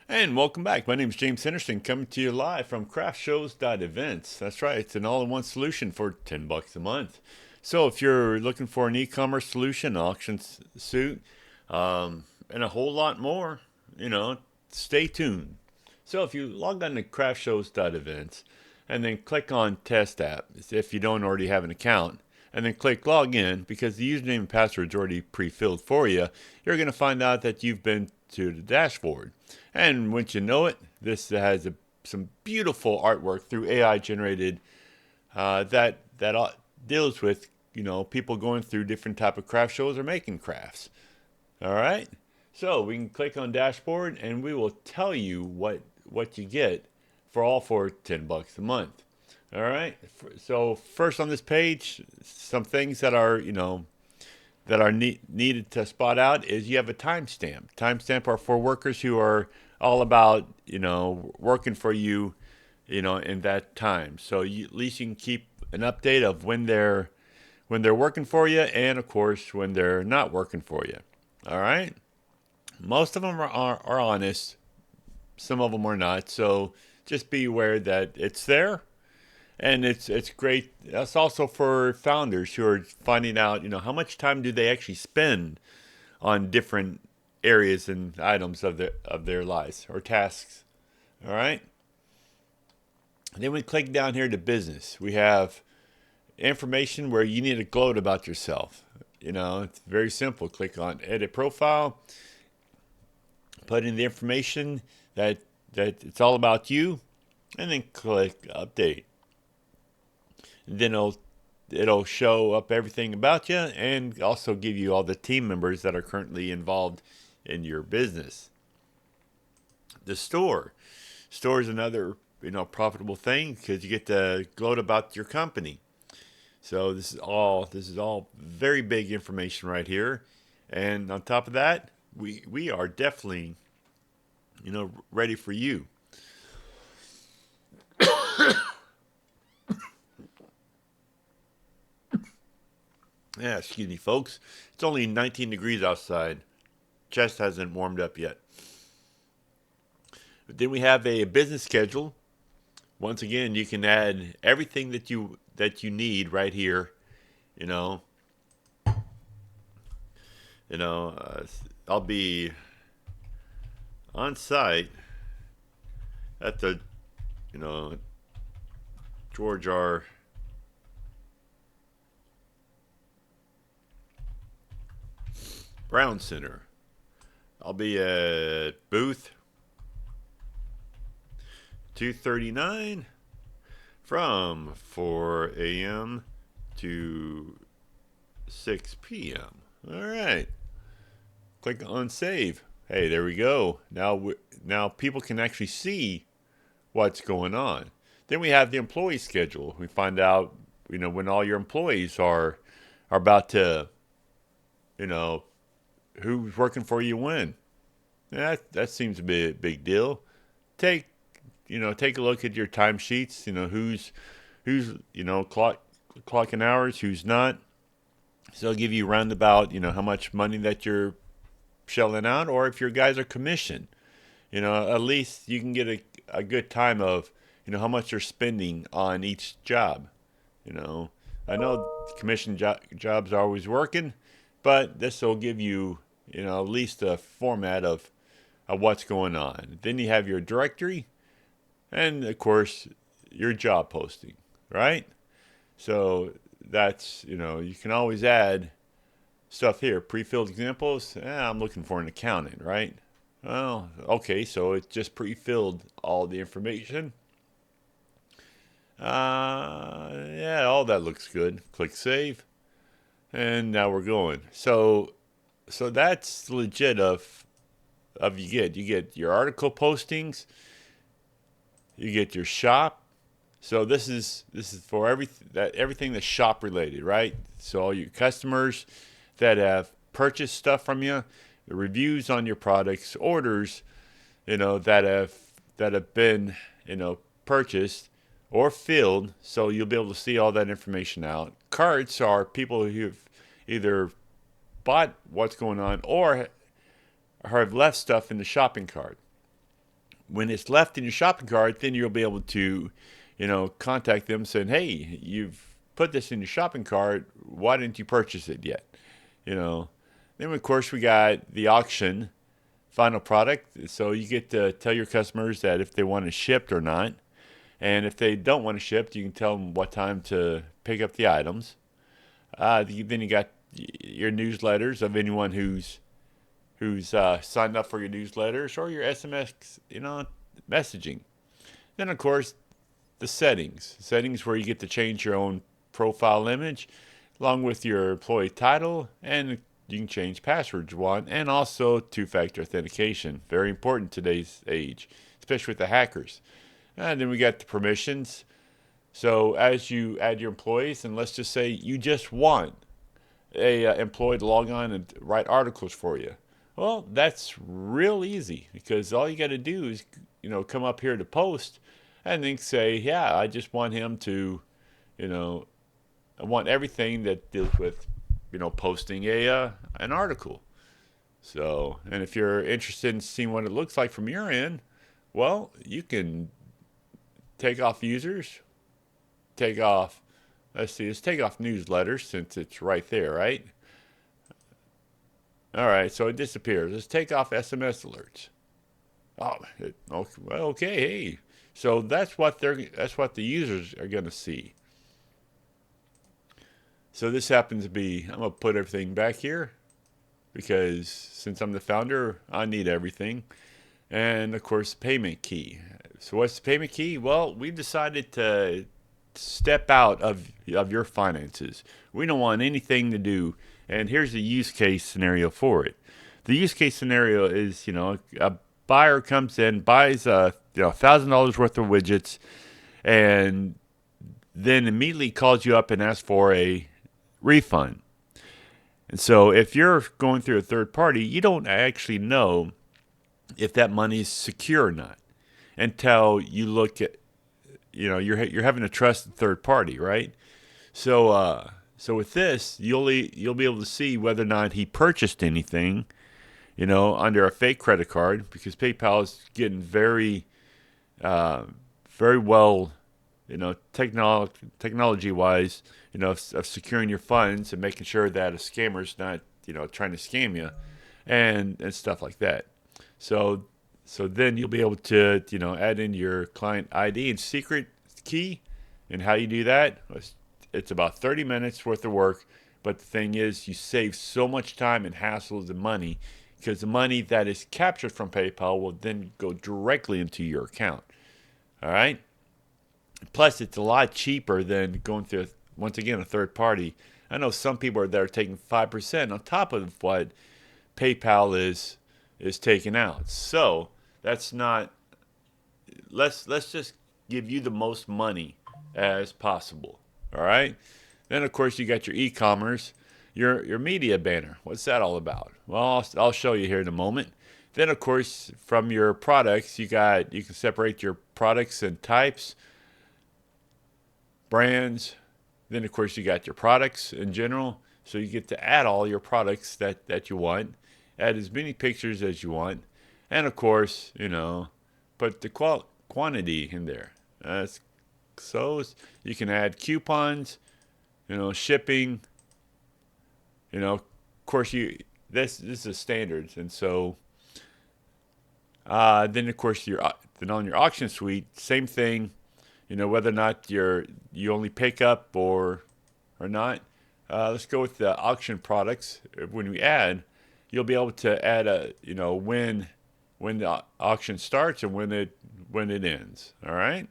And welcome back. My name is James Henderson, coming to you live from craftshows.events. That's right, it's an all-in-one solution for $10 a month. So if you're looking for an e-commerce solution, auction suit, and a whole lot more, stay tuned. So if you log on to craftshows.events and then click on Test App, if you don't already have an account, and then click Log In, because the username and password is already pre-filled for you, you're going to find out that you've been to the dashboard. And once you know it, this has some beautiful artwork through AI generated that deals with people going through different type of craft shows or making crafts. All right, so we can click on dashboard and we will tell you what you get for $10 a month. All right, so first on this page, some things that are needed to spot out is you have a timestamp. Timestamp are for workers who are all about working for you, in that time. So at least you can keep an update of when they're working for you, and of course when they're not working for you. All right. Most of them are honest. Some of them are not. So just be aware that it's there, and it's great. That's also for founders who are finding out, how much time do they actually spend on different areas and items of their lives or tasks. All right. And then we click down here to business. We have information where you need to gloat about yourself. It's very simple. Click on edit profile, put in the information that it's all about you, and then click update. And then it'll show up everything about you and also give you all the team members that are currently involved in your business. The store is another profitable thing because you get to gloat about your company. So this is all very big information right here, and on top of that, we are definitely ready for you. Yeah, excuse me, folks. It's only 19 degrees outside. Chest hasn't warmed up yet. But then we have a business schedule. Once again, you can add everything that you need right here. You know, I'll be on site at the you know George R. Brown Center. I'll be at booth 239 from 4 a.m. to 6 p.m. All right. Click on save. Hey, there we go. Now people can actually see what's going on. Then we have the employee schedule. We find out when all your employees are about to you know who's working for you when. That seems to be a big deal. Take take a look at your timesheets. Who's clocking hours, who's not. So it'll give you roundabout how much money that you're shelling out, or if your guys are commissioned, at least you can get a good time of how much you're spending on each job. You know, I know commission jobs are always working, but this will give you at least a format of what's going on. Then you have your directory, and of course your job posting, right? So that's you can always add stuff here. Pre-filled examples. I'm looking for an accountant, right? Well, okay, so it just pre-filled all the information. Yeah, all that looks good. Click save, and now we're going. So that's legit of you get your article postings, you get your shop. So this is for everything that's shop related, right? So all your customers that have purchased stuff from you, the reviews on your products, orders, that have been purchased or filled. So you'll be able to see all that information out. Carts are people who've either bought what's going on or have left stuff in the shopping cart. when it's left in your shopping cart, then you'll be able to, contact them saying, hey, you've put this in your shopping cart. Why didn't you purchase it yet? You know. Then, of course, we got the auction final product. So you get to tell your customers that if they want it shipped or not. And if they don't want it shipped, you can tell them what time to pick up the items. Then you got your newsletters of anyone who's signed up for your newsletters or your SMS, messaging. Then, of course, the settings where you get to change your own profile image, along with your employee title, and you can change passwords you want, and also two-factor authentication. Very important in today's age, especially with the hackers. And then we got the permissions. So as you add your employees, and let's just say you just want a employee to log on and write articles for you. Well, that's real easy because all you got to do is, come up here to post and then say, yeah, I just want him to, I want everything that deals with, posting an article. So, and if you're interested in seeing what it looks like from your end, well, you can take off users, let's take off newsletters since it's right there, right? All right, so it disappears. Let's take off SMS alerts. Okay, hey. So that's what the users are going to see. So this happens to be, I'm going to put everything back here because since I'm the founder, I need everything. And of course, payment key. So what's the payment key? Well, we've decided to step out of your finances. We don't want anything to do. And here's the use case scenario for it. The use case scenario is, a buyer comes in, buys $1,000 worth of widgets, and then immediately calls you up and asks for a refund. And so if you're going through a third party, you don't actually know if that money is secure or not until you look at, you're having to trust the third party, right? So with this, you'll be able to see whether or not he purchased anything, under a fake credit card, because PayPal is getting very, very well, technology wise, of securing your funds and making sure that a scammer's not, trying to scam you, and stuff like that. So then you'll be able to, add in your client ID and secret key, and how you do that. It's about 30 minutes worth of work, but the thing is, you save so much time and hassles and money because the money that is captured from PayPal will then go directly into your account. All right? Plus, it's a lot cheaper than going through, once again, a third party. I know some people that are taking 5% on top of what PayPal is taking out. So that's not. Let's just give you the most money as possible. All right. Then of course you got your e-commerce, your media banner. What's that all about? Well, I'll show you here in a moment. Then of course from your products you can separate your products and types, brands. Then of course you got your products in general. So you get to add all your products that you want, add as many pictures as you want, and of course put the quantity in there. So you can add coupons, shipping. Of course this is a standards, and so then of course then on your auction suite, same thing. Whether or not you only pick up or not. Let's go with the auction products. When we add, you'll be able to add when the auction starts and when it ends. All right.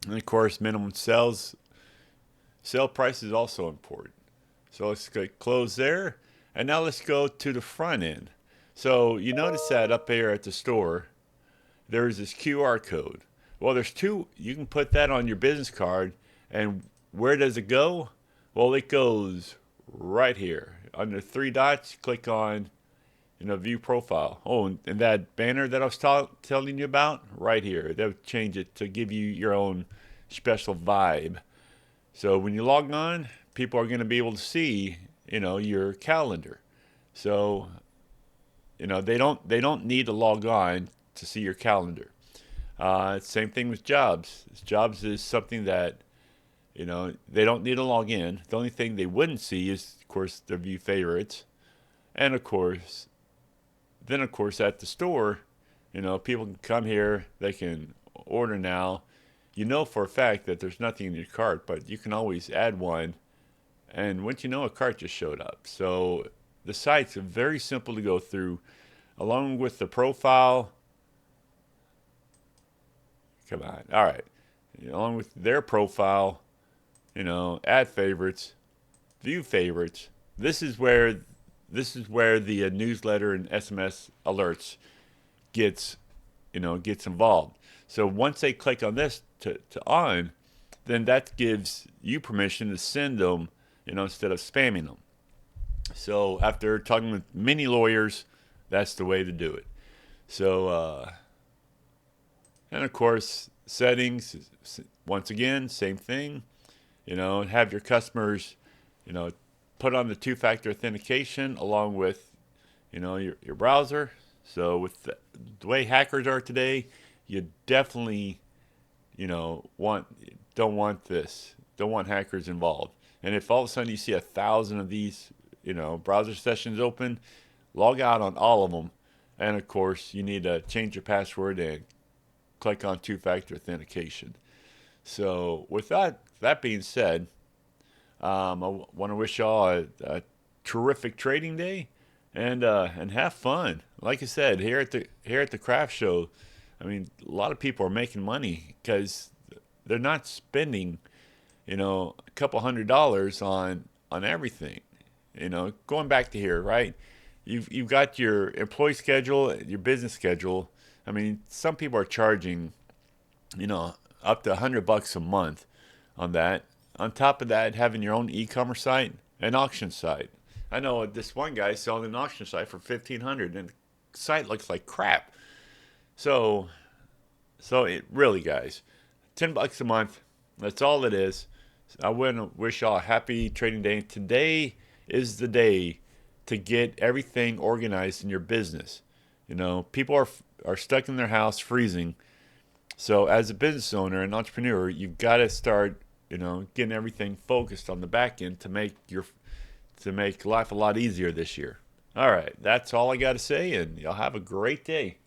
And of course, minimum sale price is also important. So let's close there. And now let's go to the front end. So you notice that up here at the store, there's this QR code. Well, there's two. You can put that on your business card. And where does it go? Well, it goes right here. Under three dots, click on view profile. Oh, and that banner that I was telling you about, right here. They'll change it to give you your own special vibe. So when you log on, people are going to be able to see, your calendar. So, they don't need to log on to see your calendar. Same thing with jobs. Jobs is something that, they don't need to log in. The only thing they wouldn't see is, of course, their view favorites. And of course, at the store, people can come here, they can order now. You know for a fact that there's nothing in your cart, but you can always add one. And once you know, a cart just showed up. So the site's very simple to go through, along with the profile. Come on. All right. Along with their profile, add favorites, view favorites. This is where the newsletter and SMS alerts gets gets involved. So once they click on this to on, then that gives you permission to send them, instead of spamming them. So after talking with many lawyers, that's the way to do it. So and of course settings, once again, same thing. Have your customers, you know, put on the two-factor authentication along with, your browser. So with the way hackers are today, you definitely, want don't want this, don't want hackers involved. And if all of a sudden you see 1,000 of these, browser sessions open, log out on all of them. And of course, you need to change your password and click on two-factor authentication. So with that being said, I want to wish y'all a terrific trading day, and have fun. Like I said, here at the craft show, I mean, a lot of people are making money because they're not spending, a couple $100s on everything. Going back to here, right? You've got your employee schedule, your business schedule. I mean, some people are charging, up to $100 a month on that. On top of that, having your own e-commerce site, an auction site. I know this one guy selling an auction site for 1,500, and the site looks like crap. So, it really, guys, $10 a month. That's all it is. I want to wish y'all a happy trading day. Today is the day to get everything organized in your business. People are stuck in their house freezing. So as a business owner and entrepreneur, you've got to start, getting everything focused on the back end to make life a lot easier this year. All right, that's all I got to say, and y'all have a great day.